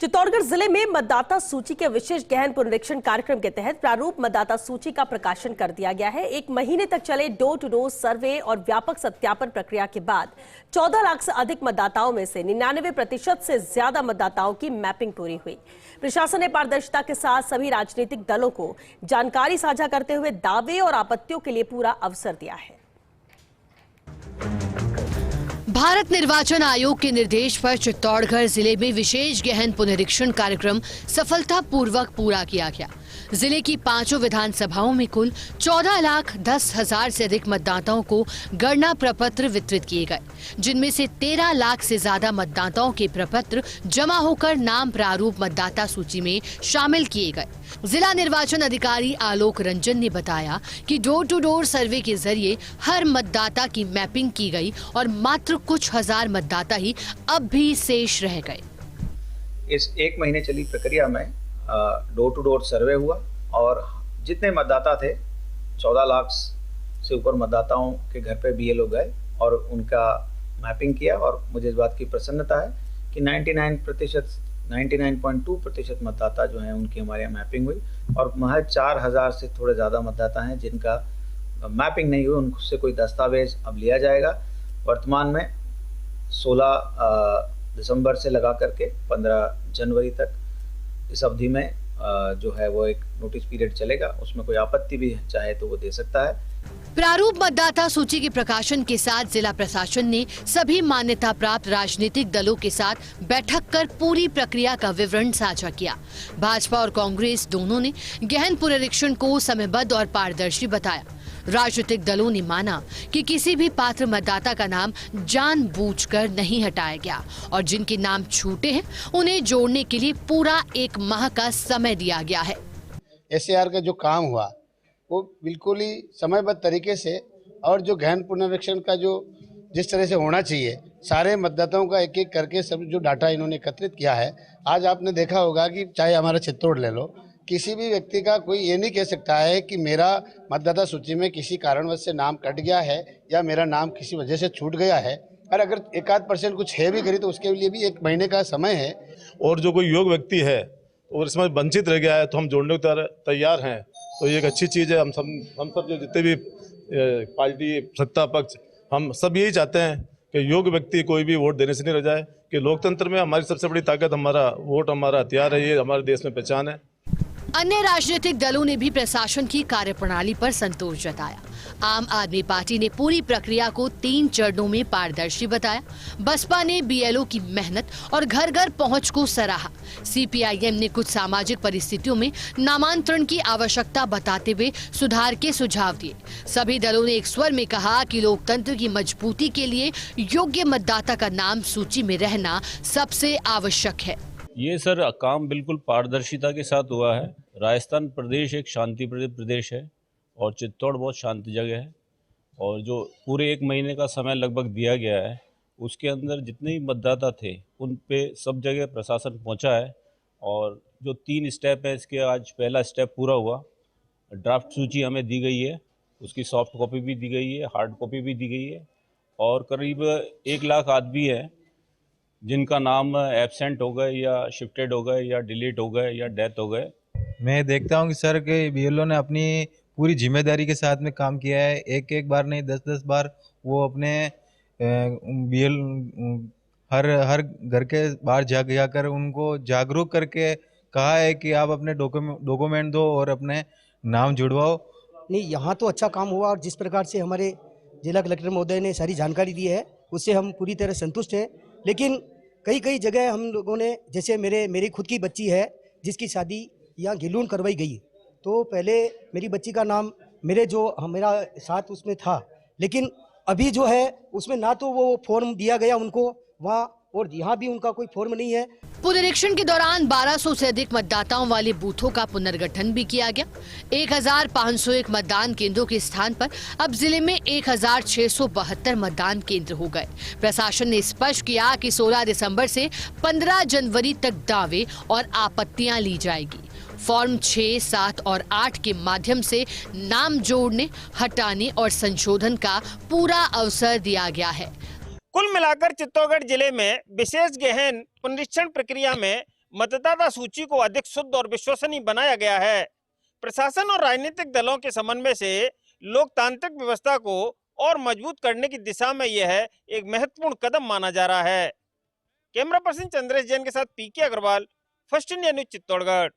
चित्तौड़गढ़ जिले में मतदाता सूची के विशेष गहन पुनरीक्षण कार्यक्रम के तहत प्रारूप मतदाता सूची का प्रकाशन कर दिया गया है। 1 महीने तक चले डोर टू डोर सर्वे और व्यापक सत्यापन प्रक्रिया के बाद 14 लाख से अधिक मतदाताओं में से 99% से ज्यादा मतदाताओं की मैपिंग पूरी हुई। प्रशासन ने पारदर्शिता के साथ सभी राजनीतिक दलों को जानकारी साझा करते हुए दावे और आपत्तियों के लिए पूरा अवसर दिया है। भारत निर्वाचन आयोग के निर्देश पर चित्तौड़गढ़ जिले में विशेष गहन पुनरीक्षण कार्यक्रम सफलतापूर्वक पूरा किया गया। जिले की 5 विधानसभाओं में कुल 14,10,000 से अधिक मतदाताओं को गणना प्रपत्र वितरित किए गए, जिनमें से 13 लाख से ज्यादा मतदाताओं के प्रपत्र जमा होकर नाम प्रारूप मतदाता सूची में शामिल किए गए। जिला निर्वाचन अधिकारी आलोक रंजन ने बताया कि डोर टू डोर सर्वे के जरिए हर मतदाता की मैपिंग की गई और मात्र कुछ हजार मतदाता ही अब भी शेष रह गए। इस 1 महीने चली प्रक्रिया में डोर टू डोर सर्वे हुआ और जितने मतदाता थे 14 लाख से ऊपर मतदाताओं के घर पे बीएलओ गए और उनका मैपिंग किया और मुझे इस बात की प्रसन्नता है कि 99.2% मतदाता जो हैं उनकी हमारे यहाँ मैपिंग हुई और महज 4,000 से थोड़े ज़्यादा मतदाता हैं जिनका मैपिंग नहीं हुई, उनसे कोई दस्तावेज अब लिया जाएगा। वर्तमान में 16 दिसंबर से लगा करके 15 जनवरी तक इस अवधि में जो है वो एक नोटिस पीरियड चलेगा, उसमें कोई आपत्ति भी चाहे तो वो दे सकता है। प्रारूप मतदाता सूची के प्रकाशन के साथ जिला प्रशासन ने सभी मान्यता प्राप्त राजनीतिक दलों के साथ बैठक कर पूरी प्रक्रिया का विवरण साझा किया। भाजपा और कांग्रेस दोनों ने गहन पुनरीक्षण को समयबद्ध और पारदर्शी बताया। राजनीतिक दलों ने माना कि किसी भी पात्र मतदाता का नाम जानबूझकर नहीं हटाया गया और जिनके नाम छूटे हैं उन्हें जोड़ने के लिए पूरा 1 माह का समय दिया गया है। एसएआर का जो काम हुआ वो बिल्कुल ही समयबद्ध तरीके से और जो गहन पुनरीक्षण का जो जिस तरह से होना चाहिए, सारे मतदाताओं का एक एक करके सब जो डाटा इन्होंने एकत्रित किया है। आज आपने देखा होगा कि चाहे हमारा चित्तौड़ ले लो, किसी भी व्यक्ति का कोई ये नहीं कह सकता है कि मेरा मतदाता सूची में किसी कारणवश से नाम कट गया है या मेरा नाम किसी वजह से छूट गया है। और अगर 1-8% कुछ है भी करी तो उसके लिए भी 1 महीने का समय है। और जो कोई योग्य व्यक्ति है और इसमें वंचित रह गया है तो हम जोड़ने को तैयार हैं। तो ये एक अच्छी चीज़ है। हम सब जो जितने भी पार्टी सत्ता पक्ष, हम सब यही चाहते हैं कि योग्य व्यक्ति कोई भी वोट देने से नहीं रह जाए, कि लोकतंत्र में हमारी सबसे बड़ी ताकत हमारा वोट, हमारा हथियार है, ये हमारे देश में पहचान है। अन्य राजनीतिक दलों ने भी प्रशासन की कार्यप्रणाली पर संतोष जताया। आम आदमी पार्टी ने पूरी प्रक्रिया को 3 चरणों में पारदर्शी बताया। बसपा ने बीएलओ की मेहनत और घर घर पहुंच को सराहा। सीपीआईएम ने कुछ सामाजिक परिस्थितियों में नामांतरण की आवश्यकता बताते हुए सुधार के सुझाव दिए। सभी दलों ने एक स्वर में कहा कि लोकतंत्र की मजबूती के लिए योग्य मतदाता का नाम सूची में रहना सबसे आवश्यक है। ये सर काम बिल्कुल पारदर्शिता के साथ हुआ है। राजस्थान प्रदेश एक शांतिप्रिय प्रदेश है और चित्तौड़ बहुत शांत जगह है और जो पूरे 1 महीने का समय लगभग दिया गया है उसके अंदर जितने भी मतदाता थे उन पे सब जगह प्रशासन पहुंचा है। और जो 3 स्टेप है इसके आज पहला स्टेप पूरा हुआ। ड्राफ्ट सूची हमें दी गई है, उसकी सॉफ्ट कॉपी भी दी गई है, हार्ड कॉपी भी दी गई है और करीब 1 लाख आदमी है जिनका नाम एब्सेंट हो गए या शिफ्टेड हो गए या डिलीट हो गए या डेथ हो गए। मैं देखता हूं कि सर के बीएलओ ने अपनी पूरी जिम्मेदारी के साथ में काम किया है। एक बार नहीं 10 बार वो अपने बीएल हर घर के बाहर जाकर उनको जागरूक करके कहा है कि आप अपने डॉक्यूमेंट दो और अपने नाम जुड़वाओ। नहीं, यहाँ तो अच्छा काम हुआ और जिस प्रकार से हमारे जिला कलेक्टर महोदय ने सारी जानकारी दी है उससे हम पूरी तरह संतुष्ट हैं। लेकिन कई जगह हम लोगों ने, जैसे मेरी खुद की बच्ची है जिसकी शादी यहाँ गिलून करवाई गई, तो पहले मेरी बच्ची का नाम मेरा साथ उसमें था, लेकिन अभी जो है उसमें ना तो वो फॉर्म दिया गया उनको वहाँ और यहाँ भी उनका कोई फॉर्म नहीं है। पुनरीक्षण के दौरान 1200 से अधिक मतदाताओं वाले बूथों का पुनर्गठन भी किया गया। 1501 मतदान केंद्रों के स्थान पर अब जिले में 1672 मतदान केंद्र हो गए। प्रशासन ने स्पष्ट किया कि 16 दिसंबर से 15 जनवरी तक दावे और आपत्तियां ली जाएगी। फॉर्म 6, 7 और 8 के माध्यम से नाम जोड़ने, हटाने और संशोधन का पूरा अवसर दिया गया है। कुल मिलाकर चित्तौड़गढ़ जिले में विशेष गहन पुनरीक्षण प्रक्रिया में मतदाता सूची को अधिक शुद्ध और विश्वसनीय बनाया गया है। प्रशासन और राजनीतिक दलों के समन्वय से लोकतांत्रिक व्यवस्था को और मजबूत करने की दिशा में यह एक महत्वपूर्ण कदम माना जा रहा है। कैमरा पर्सन चंद्रेश जैन के साथ PK Agarwal, first India news, Chittorgarh.